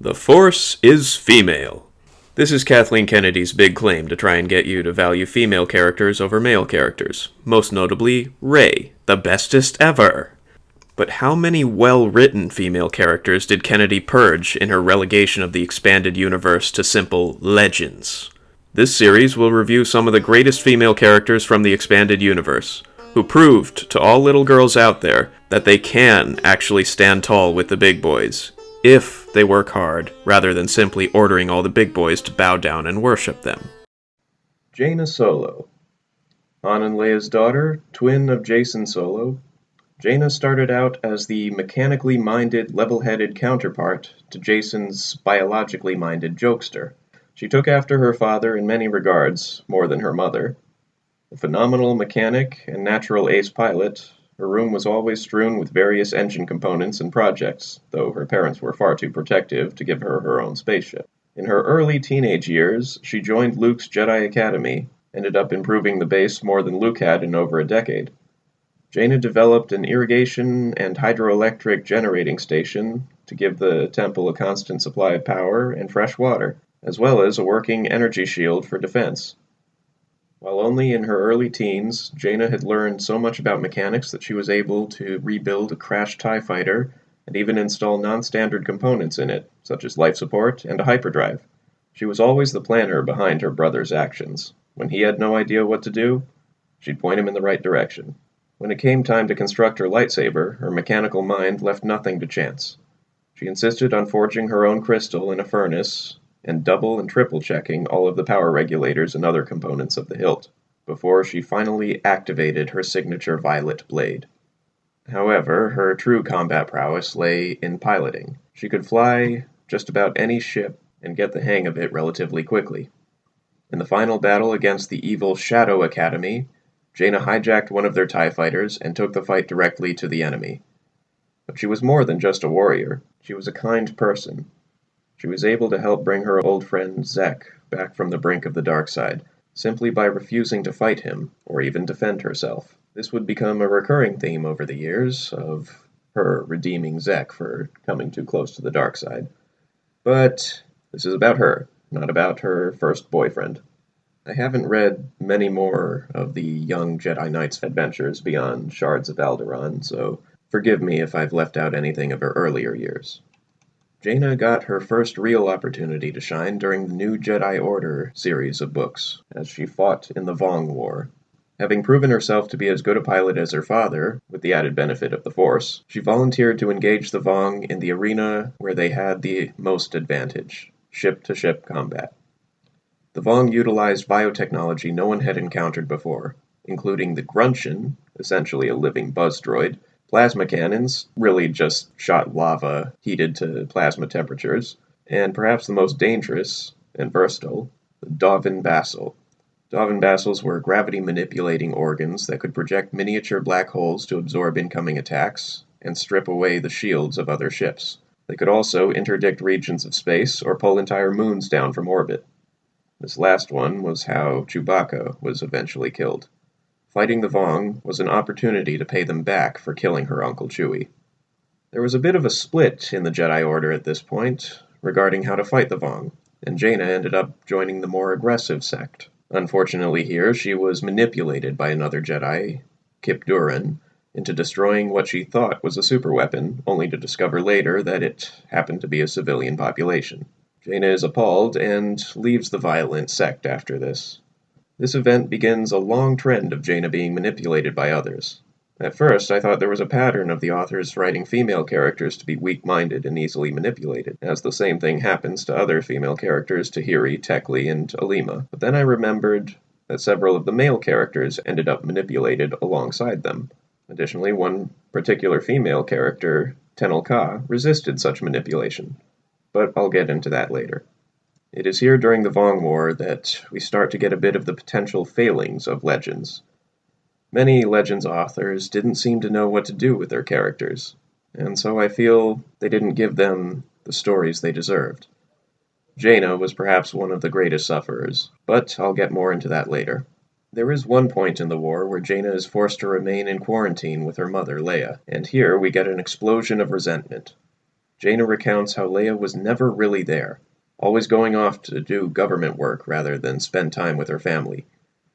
The Force is female. This is Kathleen Kennedy's big claim to try and get you to value female characters over male characters, most notably Rey, the bestest ever. But how many well-written female characters did Kennedy purge in her relegation of the expanded universe to simple legends? This series will review some of the greatest female characters from the expanded universe, who proved to all little girls out there that they can actually stand tall with the big boys, if they work hard, rather than simply ordering all the big boys to bow down and worship them. Jaina Solo. Han and Leia's daughter, twin of Jason Solo, Jaina started out as the mechanically minded, level-headed counterpart to Jason's biologically minded jokester. She took after her father in many regards, more than her mother. A phenomenal mechanic and natural ace pilot, her room was always strewn with various engine components and projects, though her parents were far too protective to give her her own spaceship. In her early teenage years, she joined Luke's Jedi Academy, ended up improving the base more than Luke had in over a decade. Jaina developed an irrigation and hydroelectric generating station to give the temple a constant supply of power and fresh water, as well as a working energy shield for defense. While only in her early teens, Jaina had learned so much about mechanics that she was able to rebuild a crashed TIE fighter and even install non-standard components in it, such as life support and a hyperdrive. She was always the planner behind her brother's actions. When he had no idea what to do, she'd point him in the right direction. When it came time to construct her lightsaber, her mechanical mind left nothing to chance. She insisted on forging her own crystal in a furnace, and double and triple checking all of the power regulators and other components of the hilt, before she finally activated her signature violet blade. However, her true combat prowess lay in piloting. She could fly just about any ship and get the hang of it relatively quickly. In the final battle against the evil Shadow Academy, Jaina hijacked one of their TIE fighters and took the fight directly to the enemy. But she was more than just a warrior. She was a kind person. She was able to help bring her old friend Zek back from the brink of the dark side, simply by refusing to fight him, or even defend herself. This would become a recurring theme over the years, of her redeeming Zek for coming too close to the dark side. But this is about her, not about her first boyfriend. I haven't read many more of the young Jedi Knight's adventures beyond Shards of Alderaan, so forgive me if I've left out anything of her earlier years. Jaina got her first real opportunity to shine during the New Jedi Order series of books, as she fought in the Vong War. Having proven herself to be as good a pilot as her father, with the added benefit of the Force, she volunteered to engage the Vong in the arena where they had the most advantage, ship-to-ship combat. The Vong utilized biotechnology no one had encountered before, including the Grunshin, essentially a living buzz droid, plasma cannons, really just shot lava heated to plasma temperatures, and perhaps the most dangerous and versatile, the Dovin Basel. Dovin Basels were gravity-manipulating organs that could project miniature black holes to absorb incoming attacks and strip away the shields of other ships. They could also interdict regions of space or pull entire moons down from orbit. This last one was how Chewbacca was eventually killed. Fighting the Vong was an opportunity to pay them back for killing her Uncle Chewie. There was a bit of a split in the Jedi Order at this point regarding how to fight the Vong, and Jaina ended up joining the more aggressive sect. Unfortunately here, she was manipulated by another Jedi, Kip Duran, into destroying what she thought was a superweapon, only to discover later that it happened to be a civilian population. Jaina is appalled and leaves the violent sect after this. This event begins a long trend of Jaina being manipulated by others. At first, I thought there was a pattern of the authors writing female characters to be weak-minded and easily manipulated, as the same thing happens to other female characters, Tahiri, Tekli, and Alima. But then I remembered that several of the male characters ended up manipulated alongside them. Additionally, one particular female character, Tenel Ka, resisted such manipulation. But I'll get into that later. It is here during the Vong War that we start to get a bit of the potential failings of Legends. Many Legends authors didn't seem to know what to do with their characters, and so I feel they didn't give them the stories they deserved. Jaina was perhaps one of the greatest sufferers, but I'll get more into that later. There is one point in the war where Jaina is forced to remain in quarantine with her mother, Leia, and here we get an explosion of resentment. Jaina recounts how Leia was never really there, always going off to do government work rather than spend time with her family.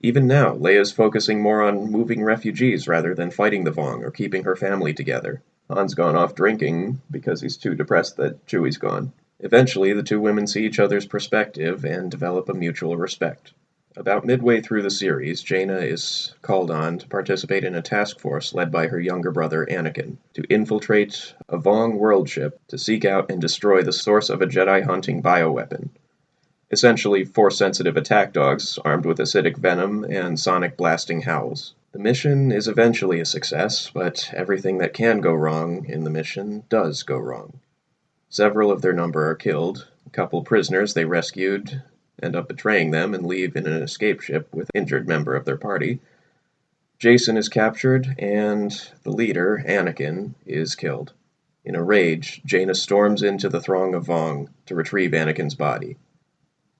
Even now, Leia's focusing more on moving refugees rather than fighting the Vong or keeping her family together. Han's gone off drinking because he's too depressed that Chewie's gone. Eventually, the two women see each other's perspective and develop a mutual respect. About midway through the series, Jaina is called on to participate in a task force led by her younger brother Anakin to infiltrate a Vong world ship to seek out and destroy the source of a Jedi hunting bioweapon. Essentially, Force-sensitive attack dogs armed with acidic venom and sonic blasting howls. The mission is eventually a success, but everything that can go wrong in the mission does go wrong. Several of their number are killed. A couple prisoners they rescued end up betraying them and leave in an escape ship with an injured member of their party. Jacen is captured, and the leader, Anakin, is killed. In a rage, Jaina storms into the throng of Vong to retrieve Anakin's body.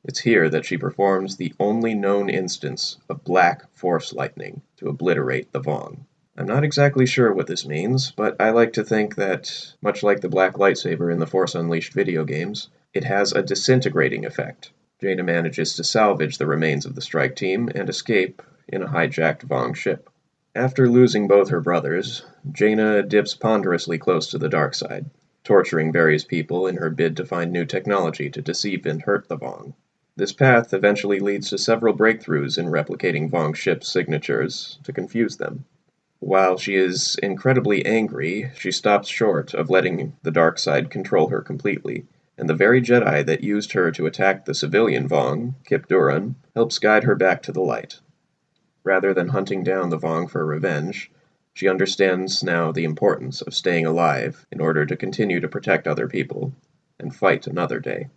It's here that she performs the only known instance of black Force lightning to obliterate the Vong. I'm not exactly sure what this means, but I like to think that, much like the black lightsaber in the Force Unleashed video games, it has a disintegrating effect. Jaina manages to salvage the remains of the strike team and escape in a hijacked Vong ship. After losing both her brothers, Jaina dips ponderously close to the dark side, torturing various people in her bid to find new technology to deceive and hurt the Vong. This path eventually leads to several breakthroughs in replicating Vong ship signatures to confuse them. While she is incredibly angry, she stops short of letting the dark side control her completely, and the very Jedi that used her to attack the civilian Vong, Kip Duran, helps guide her back to the light. Rather than hunting down the Vong for revenge, she understands now the importance of staying alive in order to continue to protect other people and fight another day.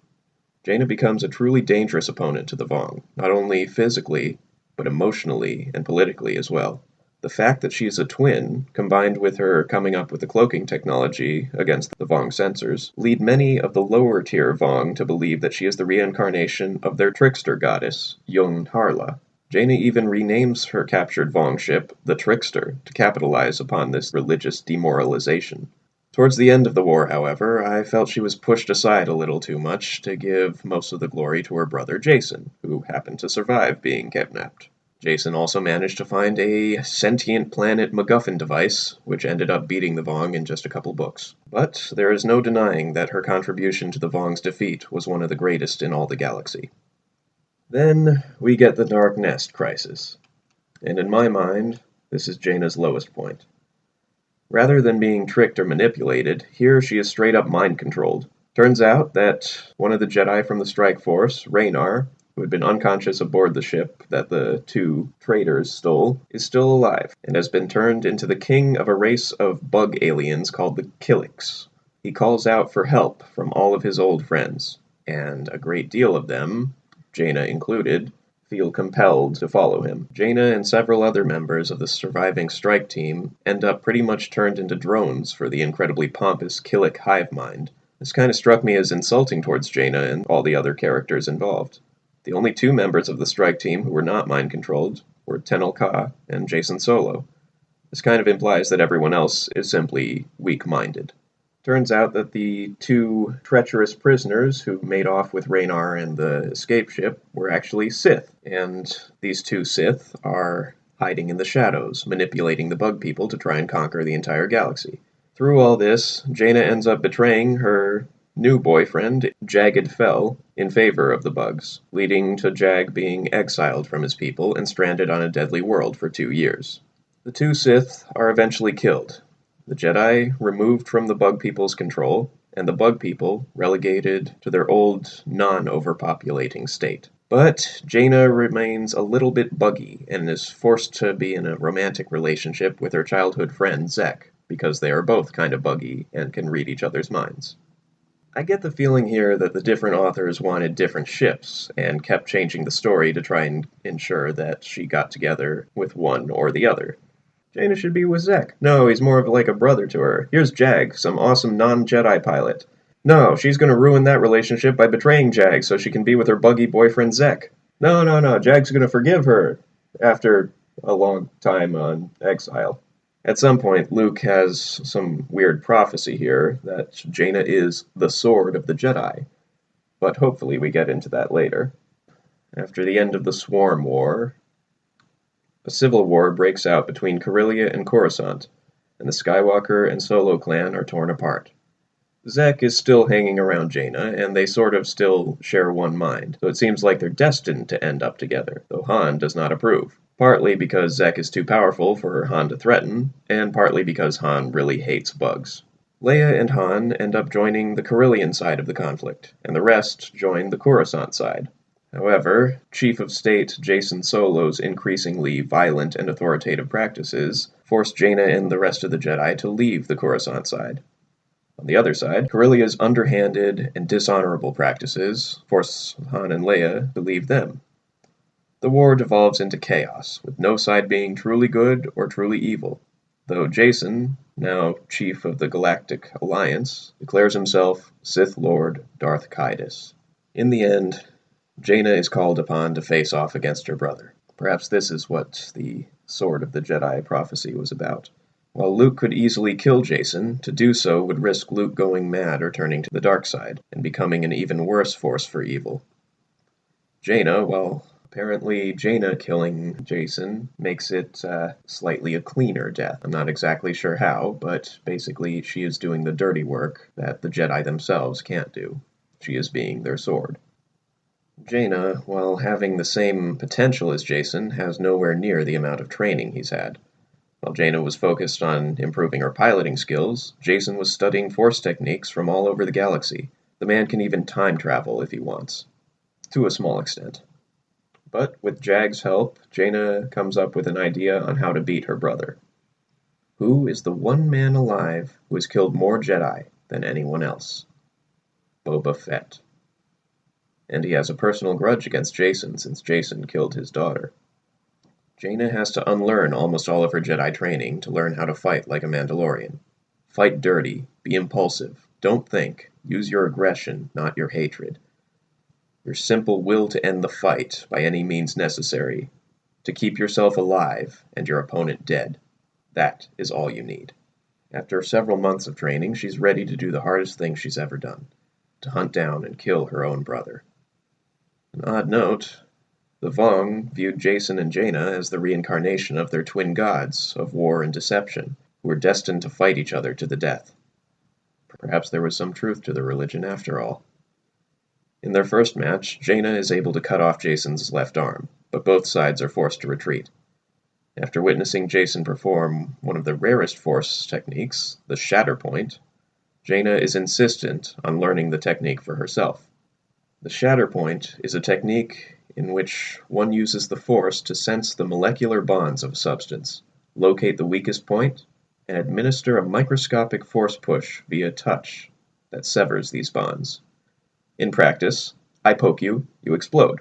Jaina becomes a truly dangerous opponent to the Vong, not only physically, but emotionally and politically as well. The fact that she's a twin, combined with her coming up with the cloaking technology against the Vong censors, lead many of the lower tier Vong to believe that she is the reincarnation of their trickster goddess, Yung Harla. Jaina even renames her captured Vong ship the Trickster to capitalize upon this religious demoralization. Towards the end of the war, however, I felt she was pushed aside a little too much to give most of the glory to her brother Jacen, who happened to survive being kidnapped. Jacen also managed to find a sentient planet MacGuffin device, which ended up beating the Vong in just a couple books. But there is no denying that her contribution to the Vong's defeat was one of the greatest in all the galaxy. Then we get the Dark Nest crisis. And in my mind, this is Jaina's lowest point. Rather than being tricked or manipulated, here she is straight up mind-controlled. Turns out that one of the Jedi from the Strike Force, Raynar, who had been unconscious aboard the ship that the two traitors stole, is still alive, and has been turned into the king of a race of bug aliens called the Killiks. He calls out for help from all of his old friends, and a great deal of them, Jaina included, feel compelled to follow him. Jaina and several other members of the surviving strike team end up pretty much turned into drones for the incredibly pompous Killik hive mind. This kind of struck me as insulting towards Jaina and all the other characters involved. The only two members of the strike team who were not mind-controlled were Tenel Ka and Jaina Solo. This kind of implies that everyone else is simply weak-minded. Turns out that the two treacherous prisoners who made off with Raynar and the escape ship were actually Sith, and these two Sith are hiding in the shadows, manipulating the bug people to try and conquer the entire galaxy. Through all this, Jaina ends up betraying her new boyfriend, Jagged Fell, in favor of the bugs, leading to Jag being exiled from his people and stranded on a deadly world for 2 years. The two Sith are eventually killed, the Jedi removed from the bug people's control, and the bug people relegated to their old, non-overpopulating state. But Jaina remains a little bit buggy and is forced to be in a romantic relationship with her childhood friend Zek, because they are both kind of buggy and can read each other's minds. I get the feeling here that the different authors wanted different ships and kept changing the story to try and ensure that she got together with one or the other. Jaina should be with Zek. No, he's more of like a brother to her. Here's Jag, some awesome non-Jedi pilot. No, she's going to ruin that relationship by betraying Jag so she can be with her buggy boyfriend Zek. No, Jag's going to forgive her after a long time on exile. At some point, Luke has some weird prophecy here that Jaina is the sword of the Jedi, but hopefully we get into that later. After the end of the Swarm War, a civil war breaks out between Corellia and Coruscant, and the Skywalker and Solo clan are torn apart. Zek is still hanging around Jaina, and they sort of still share one mind, so it seems like they're destined to end up together, though Han does not approve. Partly because Zek is too powerful for Han to threaten, and partly because Han really hates bugs. Leia and Han end up joining the Corellian side of the conflict, and the rest join the Coruscant side. However, Chief of State Jaina Solo's increasingly violent and authoritative practices force Jaina and the rest of the Jedi to leave the Coruscant side. On the other side, Corellia's underhanded and dishonorable practices force Han and Leia to leave them. The war devolves into chaos, with no side being truly good or truly evil, though Jason, now chief of the Galactic Alliance, declares himself Sith Lord Darth Caedus. In the end, Jaina is called upon to face off against her brother. Perhaps this is what the Sword of the Jedi prophecy was about. While Luke could easily kill Jason, to do so would risk Luke going mad or turning to the dark side, and becoming an even worse force for evil. Jaina, well, apparently Jaina killing Jason makes it slightly a cleaner death. I'm not exactly sure how, but basically she is doing the dirty work that the Jedi themselves can't do. She is being their sword. Jaina, while having the same potential as Jason, has nowhere near the amount of training he's had. While Jaina was focused on improving her piloting skills, Jason was studying force techniques from all over the galaxy. The man can even time travel if he wants, to a small extent. But with Jag's help, Jaina comes up with an idea on how to beat her brother. Who is the one man alive who has killed more Jedi than anyone else? Boba Fett. And he has a personal grudge against Jason since Jason killed his daughter. Jaina has to unlearn almost all of her Jedi training to learn how to fight like a Mandalorian. Fight dirty, be impulsive, don't think, use your aggression, not your hatred. Your simple will to end the fight by any means necessary, to keep yourself alive and your opponent dead. That is all you need. After several months of training, she's ready to do the hardest thing she's ever done, to hunt down and kill her own brother. An odd note, the Vong viewed Jason and Jaina as the reincarnation of their twin gods of war and deception, who were destined to fight each other to the death. Perhaps there was some truth to the religion after all. In their first match, Jaina is able to cut off Jason's left arm, but both sides are forced to retreat. After witnessing Jason perform one of the rarest force techniques, the Shatter Point, Jaina is insistent on learning the technique for herself. The Shatter Point is a technique in which one uses the Force to sense the molecular bonds of a substance, locate the weakest point, and administer a microscopic force push via touch that severs these bonds. In practice, I poke you, you explode.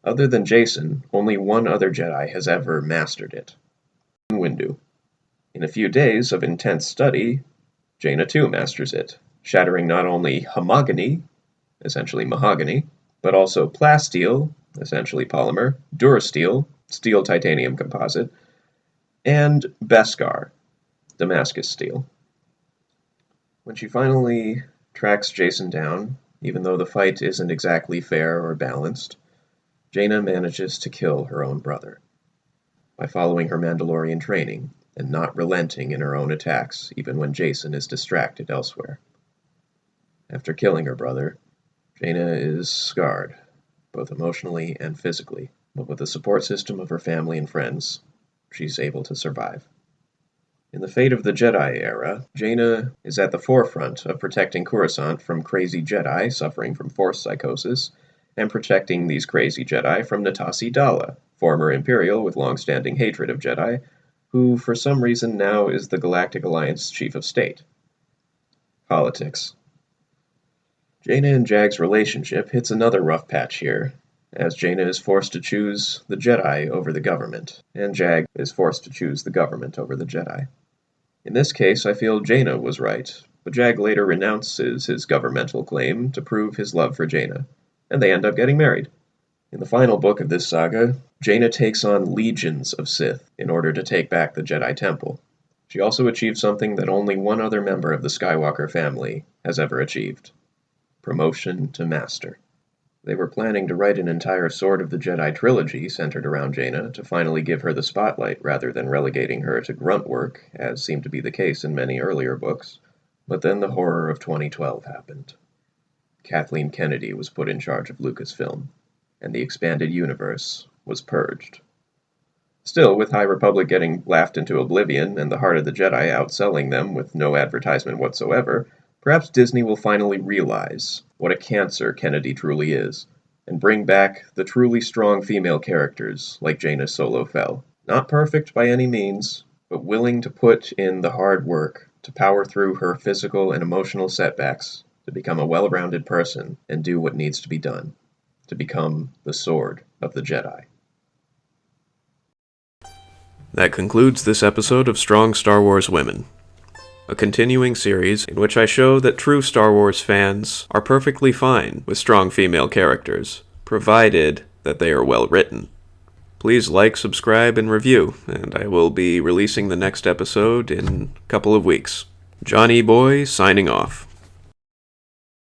Other than Jason, only one other Jedi has ever mastered it. Windu. In a few days of intense study, Jaina too masters it, shattering not only homogeny, essentially mahogany, but also plasteel, essentially polymer, durasteel, steel titanium composite, and beskar, Damascus steel. When she finally tracks Jason down, even though the fight isn't exactly fair or balanced, Jaina manages to kill her own brother by following her Mandalorian training and not relenting in her own attacks even when Jason is distracted elsewhere. After killing her brother, Jaina is scarred, both emotionally and physically, but with the support system of her family and friends, she's able to survive. In the fate of the Jedi Era, Jaina is at the forefront of protecting Coruscant from crazy Jedi suffering from Force psychosis, and protecting these crazy Jedi from Natasi Dala, former Imperial with long-standing hatred of Jedi, who for some reason now is the Galactic Alliance Chief of State. Politics. Jaina and Jag's relationship hits another rough patch here, as Jaina is forced to choose the Jedi over the government, and Jag is forced to choose the government over the Jedi. In this case, I feel Jaina was right, but Jag later renounces his governmental claim to prove his love for Jaina, and they end up getting married. In the final book of this saga, Jaina takes on legions of Sith in order to take back the Jedi Temple. She also achieved something that only one other member of the Skywalker family has ever achieved: promotion to Master. They were planning to write an entire Sword of the Jedi trilogy centered around Jaina to finally give her the spotlight rather than relegating her to grunt work, as seemed to be the case in many earlier books. But then the horror of 2012 happened. Kathleen Kennedy was put in charge of Lucasfilm, and the expanded universe was purged. Still, with High Republic getting laughed into oblivion and the Heart of the Jedi outselling them with no advertisement whatsoever, perhaps Disney will finally realize what a cancer Kennedy truly is, and bring back the truly strong female characters like Jaina Solo fell. Not perfect by any means, but willing to put in the hard work to power through her physical and emotional setbacks, to become a well-rounded person and do what needs to be done, to become the Sword of the Jedi. That concludes this episode of Strong Star Wars Women, a continuing series in which I show that true Star Wars fans are perfectly fine with strong female characters, provided that they are well written. Please like, subscribe, and review, and I will be releasing the next episode in a couple of weeks. Johnny Boy signing off.